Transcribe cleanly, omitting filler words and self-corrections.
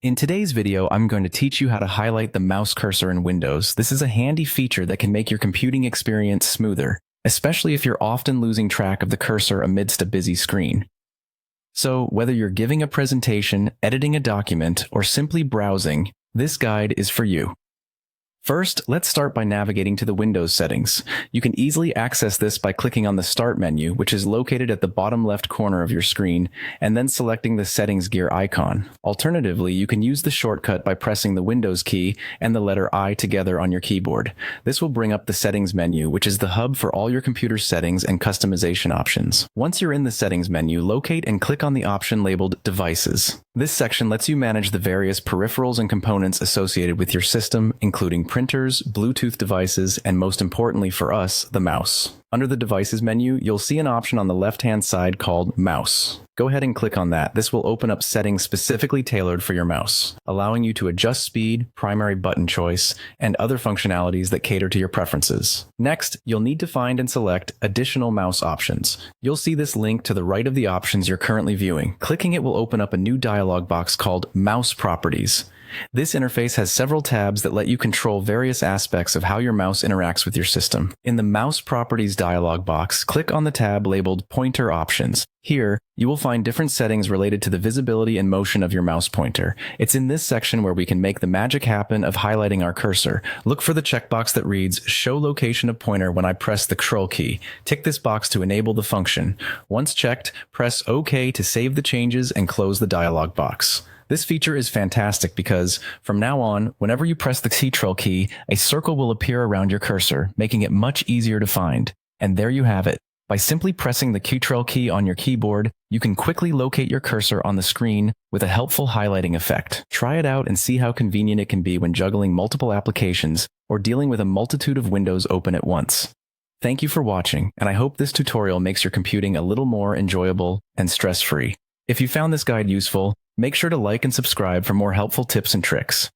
In today's video, I'm going to teach you how to highlight the mouse cursor in Windows. This is a handy feature that can make your computing experience smoother, especially if you're often losing track of the cursor amidst a busy screen. So, whether you're giving a presentation, editing a document, or simply browsing, this guide is for you. First, let's start by navigating to the Windows settings. You can easily access this by clicking on the Start menu, which is located at the bottom left corner of your screen, and then selecting the Settings gear icon. Alternatively, you can use the shortcut by pressing the Windows key and the letter I together on your keyboard. This will bring up the Settings menu, which is the hub for all your computer settings and customization options. Once you're in the Settings menu, locate and click on the option labeled Devices. This section lets you manage the various peripherals and components associated with your system, including printers, Bluetooth devices, and most importantly for us, the mouse. Under the Devices menu, you'll see an option on the left-hand side called Mouse. Go ahead and click on that. This will open up settings specifically tailored for your mouse, allowing you to adjust speed, primary button choice, and other functionalities that cater to your preferences. Next, you'll need to find and select additional mouse options. You'll see this link to the right of the options you're currently viewing. Clicking it will open up a new dialog box called Mouse Properties. This interface has several tabs that let you control various aspects of how your mouse interacts with your system. In the Mouse Properties dialog box, click on the tab labeled Pointer Options. Here, you will find different settings related to the visibility and motion of your mouse pointer. It's in this section where we can make the magic happen of highlighting our cursor. Look for the checkbox that reads Show Location of Pointer when I press the Control key. Tick this box to enable the function. Once checked, press OK to save the changes and close the dialog box. This feature is fantastic because, from now on, whenever you press the Ctrl key, a circle will appear around your cursor, making it much easier to find. And there you have it. By simply pressing the Ctrl key on your keyboard, you can quickly locate your cursor on the screen with a helpful highlighting effect. Try it out and see how convenient it can be when juggling multiple applications or dealing with a multitude of windows open at once. Thank you for watching, and I hope this tutorial makes your computing a little more enjoyable and stress-free. If you found this guide useful, make sure to like and subscribe for more helpful tips and tricks.